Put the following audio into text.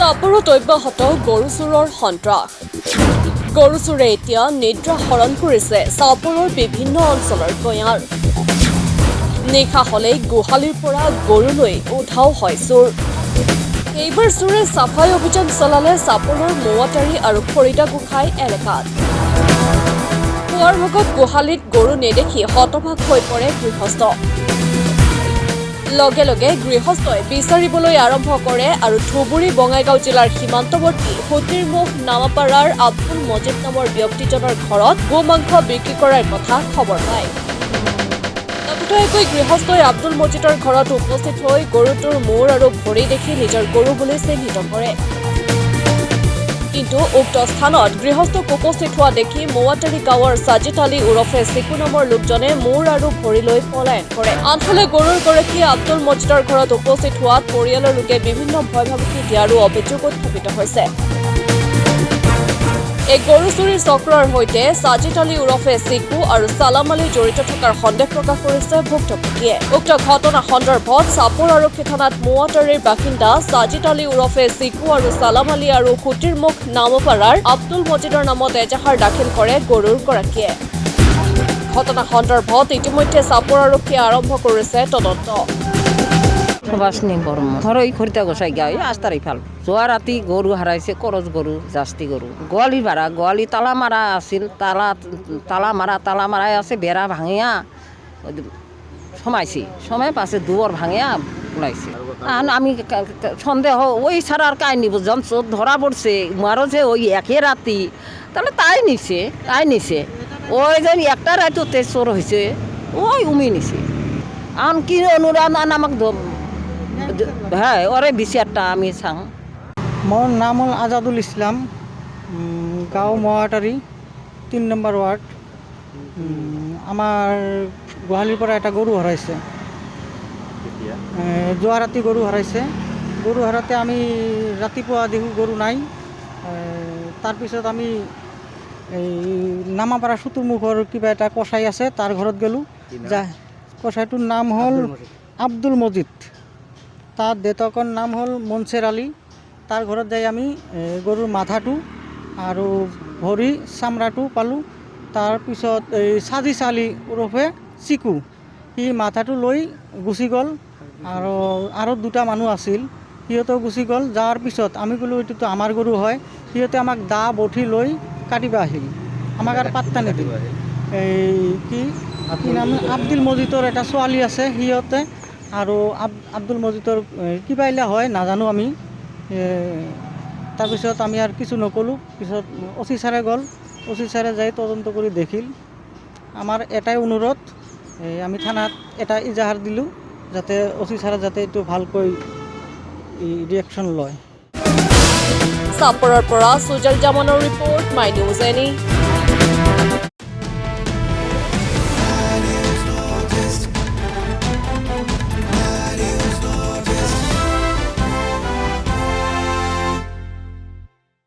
চাপৰত অব্যাহত গৰু চোৰৰ সন্ত্ৰাস গৰু চোৰে এতিয়া নিদ্ৰা হৰণ কৰিছে চাপৰৰ বিভিন্ন অঞ্চলৰ গঞাৰ নিশা হলেই গোহালিৰ পৰা গৰুলৈ উধাও হয় চোৰ এইবাৰ চোৰে চাফাই অভিযান চলালে চাপৰৰ মৌৱাটাৰী আৰু খৰিদা গোসাঁই এলেকাত পুৱাৰ ভাগত গোহালিত গৰু নেদেখি হতবাক হৈ পৰে গৃহস্থ লগে লগে গৃহস্থই বিচাৰিবলৈ আৰম্ভ কৰে আৰু ধুবুৰী বঙাইগাঁও জিলাৰ সীমান্তৱৰ্তী সুতিৰমুখ নামাপাৰাৰ আব্দুল মজিদ নামৰ ব্যক্তিজনৰ ঘৰত গোমাংস বিক্ৰী কৰাৰ কথা খবৰ পায় ততোকৈ গৃহস্থই আব্দুল মজিদৰ ঘৰত উপস্থিত হৈ গৰুটোৰ মূৰ আৰু ভৰি দেখি নিজৰ গৰু বুলি চিহ্নিত কৰে কিন্তু উক্ত স্থানত গৃহস্থক উপস্থিত হোৱা দেখি মৌৱাটাৰী গাঁৱৰ সাজিদ আলী উৰফে চিকু নামৰ লোকজনে মূৰ আৰু ভৰিলৈ পলায়ন কৰে আনফালে গৰুৰ গৰাকী আব্দুল মজিদৰ ঘৰত উপস্থিত হোৱাত পৰিয়ালৰ লোকে বিভিন্ন ভয় ভাবুকি দিয়াৰো অভিযোগ উত্থাপিত হৈছে এই গৰু চুৰিৰ চক্ৰৰ সৈতে সাজিদ আলী উৰফে চিকু আৰু সালাম আলী জড়িত থকাৰ সন্দেহ প্ৰকাশ কৰিছে ভুক্তভোগীয়ে উক্ত ঘটনা সন্দৰ্ভত চাপৰ আৰক্ষী থানাত মৌৱাটাৰীৰ বাসিন্দা সাজিদ আলী উৰফে চিকু আৰু সালাম আলী আৰু সুতিৰমুখ নামপাৰাৰ আব্দুল মজিদৰ নামত এজাহাৰ দাখিল কৰে গৰুৰ গৰাকীয়ে ঘটনা সন্দৰ্ভত ইতিমধ্যে চাপৰ আৰক্ষীয়ে আৰম্ভ কৰিছে তদন্ত সুভাষিনী বৰ্মন ঘৰ এই খৰিতা গোসাই গাঁও আস্তাৰ ইফাল যোৱা ৰাতি গৰু হাৰাইছে কৰজ গৰু জাস্তি গৰু গোৱালি ভাড়া গোৱালি তালা মাৰা আছিল তালা মাৰাই আছে বেৰা ভাঙিয়া সোমাইছে সোমাই পাছে দুৱাৰ ভাঙিয়া ওলাইছে আমি সন্দেহ ওই ছাড়ার কাহিনী বুঝলাম চোর ধরা পড়ছে মারো যে ওই একই রাতি তাহলে তাই নিছে ওই যে একটা রাততে চোর হয়েছে ওই উমি নিছে আন কি অনুরাধ আমাক হ্যাঁ ওরে বিচারটা আমি চাং মোৰ নাম হ'ল আজাদুল ইছলাম গাঁও মৌৱাটাৰী ৩ নম্বৰ ৱাৰ্ড আমাৰ গোহালিৰ পৰা এটা গৰু হৰাইছে যোৱা ৰাতি গৰু হৰাইছে গৰু হৰাতে আমি ৰাতিপুৱা দেখোঁ গৰু নাই তাৰপিছত আমি এই নামাপাৰা চতুৰ্মুখৰ কিবা এটা কচাই আছে তাৰ ঘৰত গ'লোঁ যা কচাইটোৰ নাম হ'ল আব্দুল মজিদ তাৰ দেউতাকৰ নাম হ'ল মনছেৰ আলী তাৰ ঘৰত যাই আমি গৰুৰ মাথাটো আৰু ভৰি চামৰাটো পালোঁ তাৰপিছত এই সাজিদ আলী ওৰফে চিকু সি মাথাটো লৈ গুচি গ'ল আৰু দুটা মানুহ আছিল সিহঁতেও গুচি গ'ল যোৱাৰ পিছত আমি ক'লোঁ এইটোতো আমাৰ গৰু হয় সিহঁতে আমাক দা বঠি লৈ কাটিব আহিল আমাক আৰু পাত্তা নিদিল এই কি নাম আব্দুল মজিদৰ এটা ছোৱালী আছে সিহঁতে আৰু আব্দুল মজিদৰ কিবা ইলা হয় নাজানো আমি তাৰপিছত আমি আৰু কিছু নকলোঁ পিছত অচি ছাৰে গ'ল অচি ছাৰে যাই তদন্ত কৰি দেখিল আমাৰ এটাই অনুৰোধ আমি থানাত এটা ইজাহাৰ দিলোঁ যাতে অচি ছাৰে যাতে এইটো ভালকৈ ৰিয়েকশ্যন লয় চাপৰৰ পৰা সুজল জামানৰ ৰিপৰ্ট মাই নিউজ এনি